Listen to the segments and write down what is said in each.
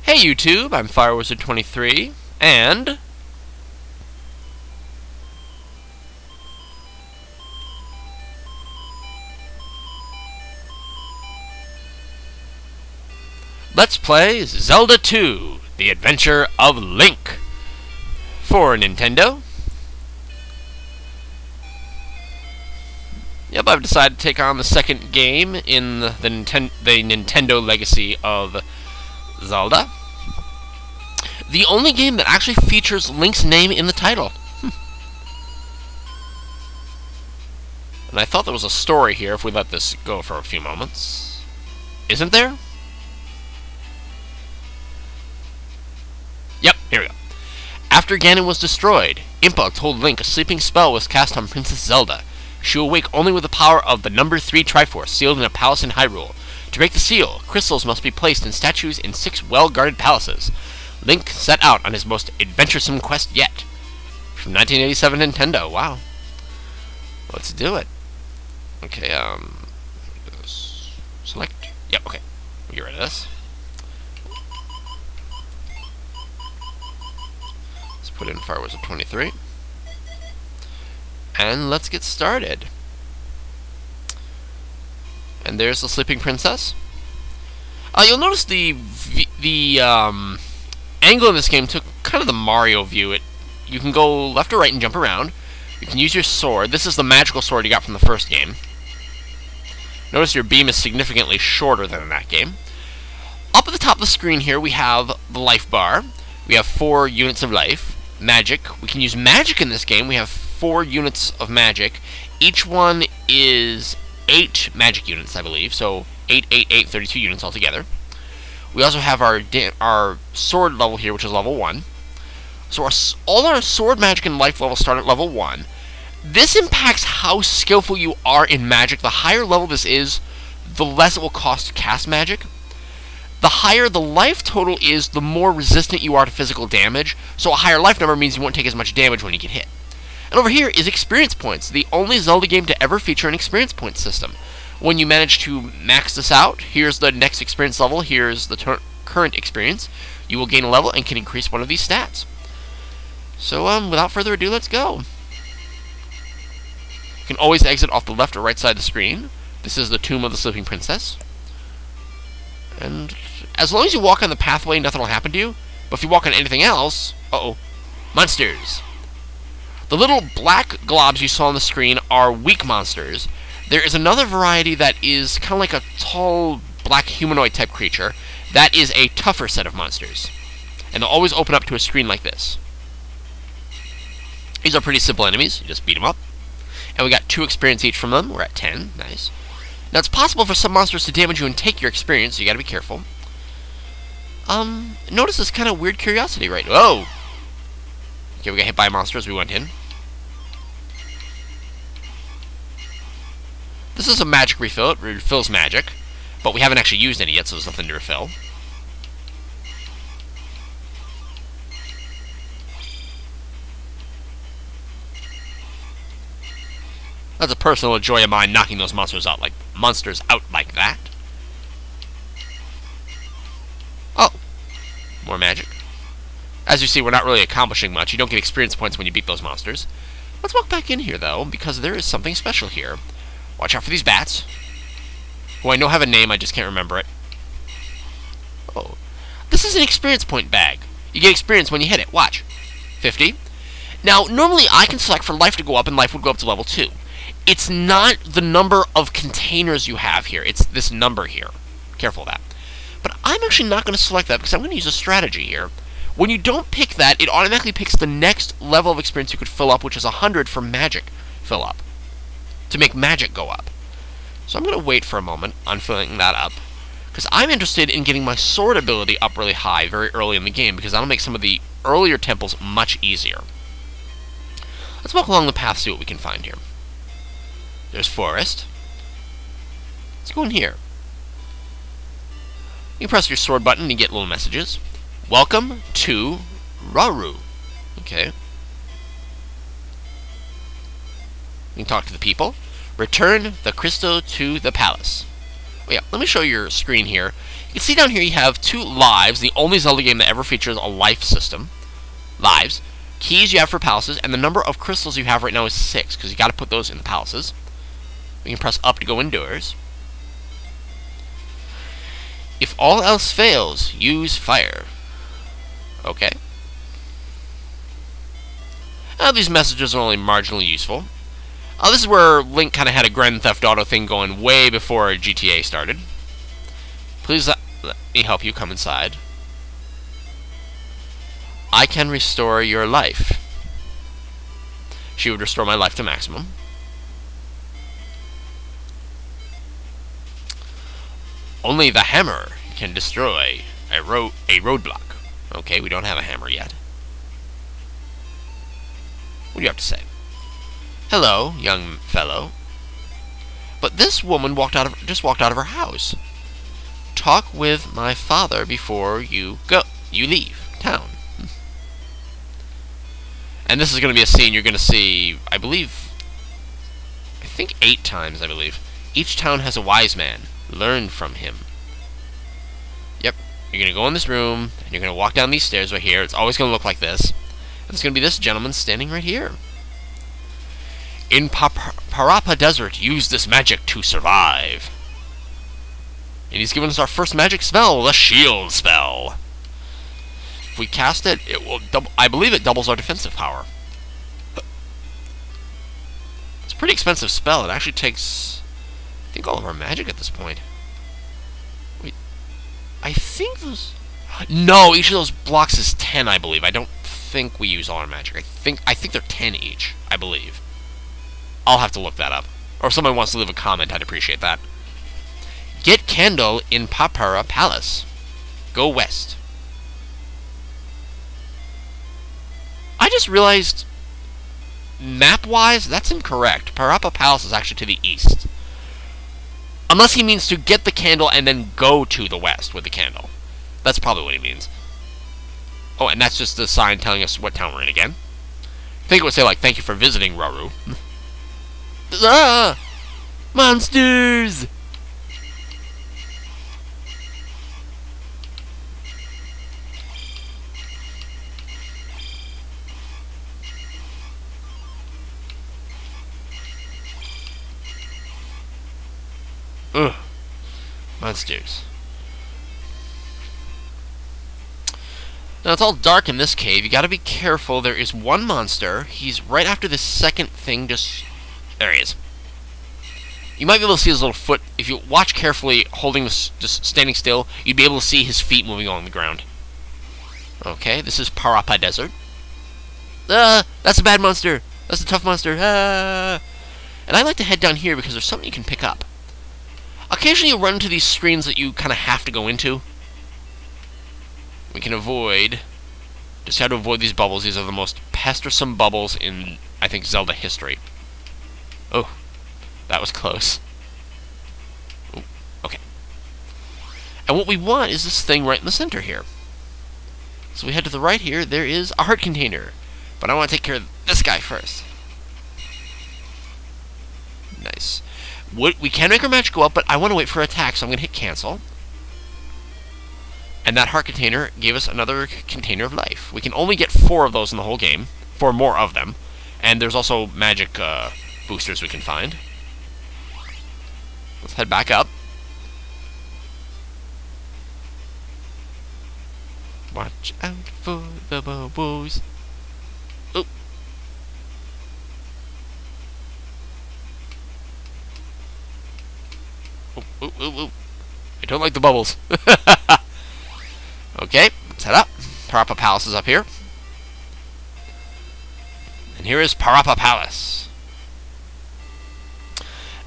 Hey YouTube, I'm FireWizard23, and let's play Zelda 2, The Adventure of Link for Nintendo. Yep, I've decided to take on the second game in the Nintendo legacy of Zelda. The only game that actually features Link's name in the title. And I thought there was a story here if we let this go for a few moments. Isn't there? Yep, here we go. After Ganon was destroyed, Impa told Link a sleeping spell was cast on Princess Zelda. She will wake only with the power of the number 3 Triforce sealed in a palace in Hyrule. To break the seal, crystals must be placed in statues in 6 well-guarded palaces. Link set out on his most adventuresome quest yet. From 1987 Nintendo, wow. Let's do it. Okay, select. Yep, okay. We'll get rid of this. Let's put in FireWizard23. And let's get started. And there's the sleeping princess. You'll notice the angle in this game took kind of the Mario view. You can go left or right and jump around. You can use your sword. This is the magical sword you got from the first game. Notice your beam is significantly shorter than in that game. Up at the top of the screen here, we have the life bar. We have 4 units of life. Magic. We can use magic in this game. We have 4 units of magic. Each one is 8 magic units, I believe. So 8, 8, 8, 32 units altogether. We also have our sword level here, which is level 1. So all our sword magic and life levels start at level 1. This impacts how skillful you are in magic. The higher level this is, the less it will cost to cast magic. The higher the life total is, the more resistant you are to physical damage. So a higher life number means you won't take as much damage when you get hit. And over here is experience points, the only Zelda game to ever feature an experience point system. When you manage to max this out, here's the next experience level, here's the current experience. You will gain a level and can increase one of these stats. So, without further ado, let's go. You can always exit off the left or right side of the screen. This is the Tomb of the Sleeping Princess. And as long as you walk on the pathway, nothing will happen to you. But if you walk on anything else, monsters. The little black globs you saw on the screen are weak monsters. There is another variety that is kind of like a tall, black humanoid type creature. That is a tougher set of monsters. And they'll always open up to a screen like this. These are pretty simple enemies. You just beat them up. And we got 2 experience each from them. We're at 10. Nice. Now, it's possible for some monsters to damage you and take your experience, so you gotta be careful. Notice this kind of weird curiosity, right? Whoa! Okay, we got hit by a monster as we went in. This is a magic refill. It refills magic. But we haven't actually used any yet, so there's nothing to refill. That's a personal joy of mine, knocking those monsters out like that. Oh, more magic. As you see, we're not really accomplishing much. You don't get experience points when you beat those monsters. Let's walk back in here, though, because there is something special here. Watch out for these bats, who I know have a name, I just can't remember it. Oh, this is an experience point bag. You get experience when you hit it. Watch. 50. Now, normally I can select for life to go up, and life would go up to level 2. It's not the number of containers you have here. It's this number here. Careful of that. But I'm actually not going to select that because I'm going to use a strategy here. When you don't pick that, it automatically picks the next level of experience you could fill up, which is 100 for magic fill up, to make magic go up. So I'm going to wait for a moment on filling that up, because I'm interested in getting my sword ability up really high very early in the game, because that'll make some of the earlier temples much easier. Let's walk along the path, see what we can find here. There's forest. Let's go in here. You can press your sword button and you get little messages. Welcome to Rauru. Okay. You can talk to the people. Return the crystal to the palace. Oh yeah, let me show you your screen here. You can see down here you have 2 lives, the only Zelda game that ever features a life system. Lives. Keys you have for palaces, and the number of crystals you have right now is 6, because you got to put those in the palaces. We can press up to go indoors. If all else fails, use fire. Okay. These messages are only marginally useful. This is where Link kind of had a Grand Theft Auto thing going way before GTA started. Please let me help you. Come inside. I can restore your life. She would restore my life to maximum. Only the hammer can destroy a roadblock. Okay, we don't have a hammer yet. What do you have to say? Hello, young fellow. But this woman just walked out of her house. Talk with my father before you leave town. And this is going to be a scene you're going to see, I think 8 times, I believe. Each town has a wise man. Learn from him. Yep. You're going to go in this room, and you're going to walk down these stairs right here. It's always going to look like this. And it's going to be this gentleman standing right here. In Parapa Desert, use this magic to survive. And he's given us our first magic spell, the shield spell. If we cast it, it will I believe it doubles our defensive power. It's a pretty expensive spell. It actually takes, I think, all of our magic at this point. Wait, I think those... No, each of those blocks is 10, I believe. I don't think we use all our magic. I think they're 10 each, I believe. I'll have to look that up. Or if someone wants to leave a comment, I'd appreciate that. Get candle in Papara Palace. Go west. I just realized, map-wise, that's incorrect. Parapa Palace is actually to the east. Unless he means to get the candle and then go to the west with the candle. That's probably what he means. Oh, and that's just the sign telling us what town we're in again. I think it would say, like, thank you for visiting, Rauru. Ah! Monsters! Ugh. Monsters. Now, it's all dark in this cave. You gotta be careful. There is one monster. He's right after this second thing. Just... There he is. You might be able to see his little foot. If you watch carefully, holding this, just standing still, you'd be able to see his feet moving along the ground. Okay, this is Parapa Desert. Ah! That's a bad monster! That's a tough monster! Ah! And I like to head down here because there's something you can pick up. Occasionally you'll run into these screens that you kind of have to go into. We can avoid... Just how to avoid these bubbles. These are the most pestersome bubbles in, I think, Zelda history. Oh, that was close. Ooh, okay. And what we want is this thing right in the center here. So we head to the right here. There is a heart container. But I want to take care of this guy first. Nice. We can make our match go up, but I want to wait for attack, so I'm going to hit cancel. And that heart container gave us another container of life. We can only get 4 of those in the whole game. 4 more of them. And there's also magic boosters we can find. Let's head back up. Watch out for the bubbles. Oh. Oh. I don't like the bubbles. Okay, let's head up. Parapa Palace is up here. And here is Parapa Palace.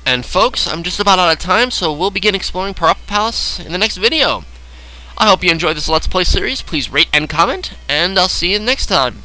And folks, I'm just about out of time, so we'll begin exploring Parapa Palace in the next video. I hope you enjoyed this Let's Play series. Please rate and comment, and I'll see you next time.